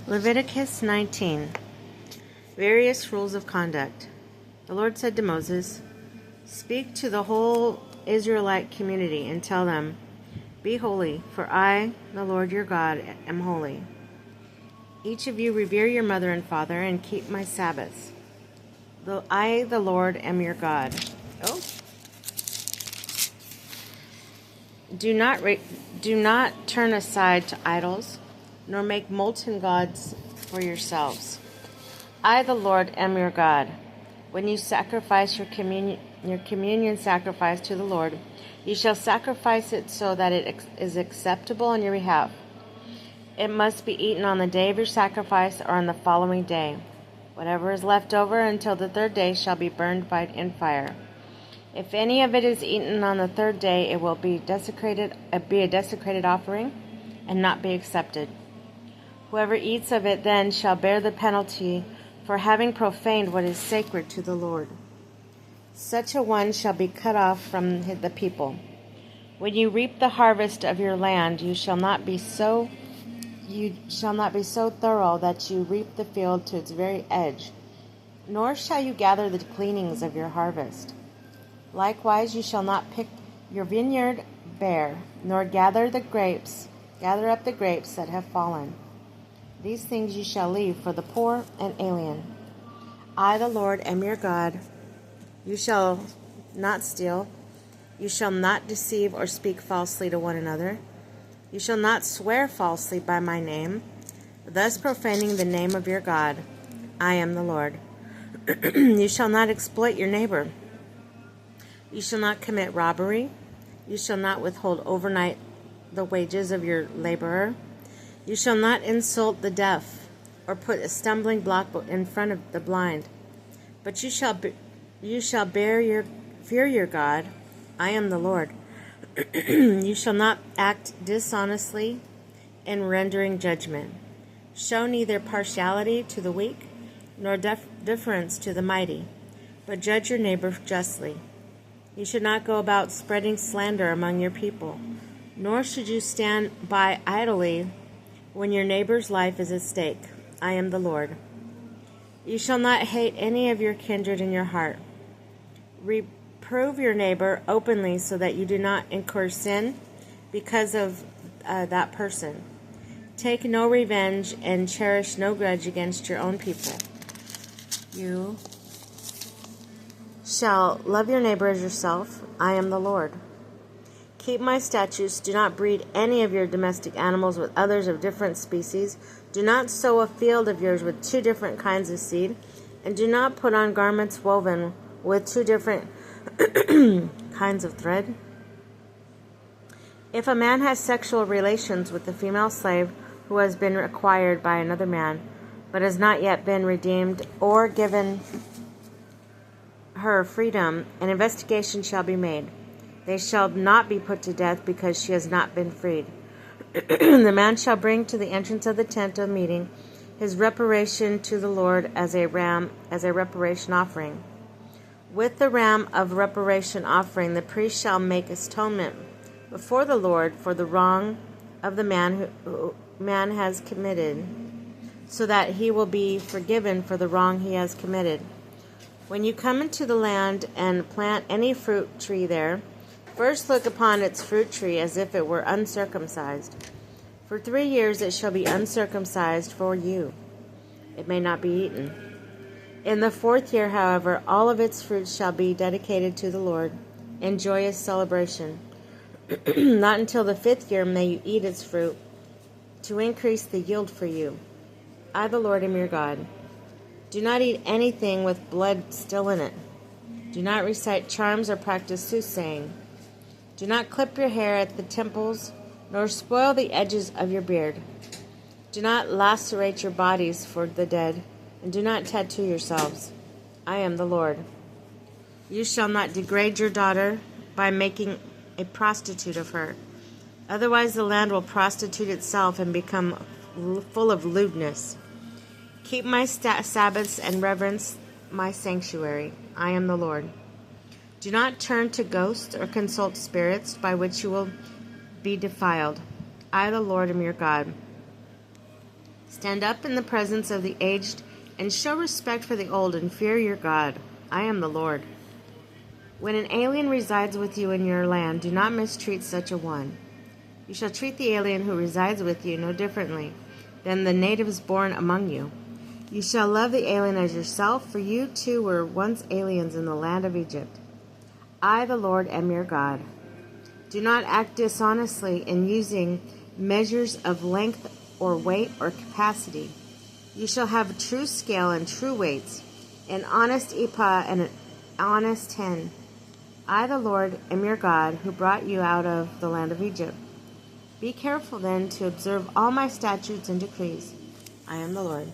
Leviticus 19. Various rules of conduct. The Lord said to Moses, "Speak to the whole Israelite community and tell them, 'Be holy, for I, the Lord your God, am holy. Each of you revere your mother and father and keep my Sabbaths. I, the Lord, am your God. Do not turn aside to idols, nor make molten gods for yourselves. I, the Lord, am your God. When you sacrifice your communion sacrifice to the Lord, you shall sacrifice it so that it is acceptable on your behalf. It must be eaten on the day of your sacrifice or on the following day. Whatever is left over until the third day shall be burned in fire. If any of it is eaten on the third day, it will be a desecrated offering and not be accepted. Whoever eats of it then shall bear the penalty for having profaned what is sacred to the Lord. Such a one shall be cut off from the people. When you reap the harvest of your land, you shall not be so thorough that you reap the field to its very edge, nor shall you gather the gleanings of your harvest. Likewise, you shall not pick your vineyard bare, nor gather up the grapes that have fallen. These things you shall leave for the poor and alien. I, the Lord, am your God. You shall not steal. You shall not deceive or speak falsely to one another. You shall not swear falsely by my name, thus profaning the name of your God. I am the Lord. You shall not exploit your neighbor. You shall not commit robbery. You shall not withhold overnight the wages of your laborer. You shall not insult the deaf or put a stumbling block in front of the blind. But you shall fear your God. I am the Lord. You shall not act dishonestly in rendering judgment. Show neither partiality to the weak nor deference to the mighty, but judge your neighbor justly. You should not go about spreading slander among your people, nor should you stand by idly when your neighbor's life is at stake. I am the Lord. You shall not hate any of your kindred in your heart. Reprove your neighbor openly so that you do not incur sin because of that person. Take no revenge and cherish no grudge against your own people. You shall love your neighbor as yourself. I am the Lord. Keep my statutes. Do not breed any of your domestic animals with others of different species. Do not sow a field of yours with two different kinds of seed. And do not put on garments woven with two different kinds of thread. If a man has sexual relations with a female slave who has been acquired by another man, but has not yet been redeemed or given her freedom, an investigation shall be made. They shall not be put to death because she has not been freed. The man shall bring to the entrance of the tent of meeting his reparation to the Lord as a reparation offering. With the ram of reparation offering, the priest shall make atonement before the Lord for the wrong of the man has committed, so that he will be forgiven for the wrong he has committed. When you come into the land and plant any fruit tree there, first look upon its fruit tree as if it were uncircumcised. For 3 years it shall be uncircumcised for you. It may not be eaten. In the 4th year, however, all of its fruits shall be dedicated to the Lord in joyous celebration. Not until the 5th year may you eat its fruit, to increase the yield for you. I, the Lord, am your God. Do not eat anything with blood still in it. Do not recite charms or practice soothsaying. Do not clip your hair at the temples, nor spoil the edges of your beard. Do not lacerate your bodies for the dead, and do not tattoo yourselves. I am the Lord. You shall not degrade your daughter by making a prostitute of her. Otherwise the land will prostitute itself and become full of lewdness. Keep my Sabbaths and reverence my sanctuary. I am the Lord. Do not turn to ghosts or consult spirits by which you will be defiled. I, the Lord, am your God. Stand up in the presence of the aged, and show respect for the old, and fear your God. I am the Lord. When an alien resides with you in your land, do not mistreat such a one. You shall treat the alien who resides with you no differently than the natives born among you. You shall love the alien as yourself, for you too were once aliens in the land of Egypt. I, the Lord, am your God. Do not act dishonestly in using measures of length or weight or capacity. You shall have a true scale and true weights, an honest ephah and an honest hin. I, the Lord, am your God, who brought you out of the land of Egypt. Be careful then to observe all my statutes and decrees. I am the Lord.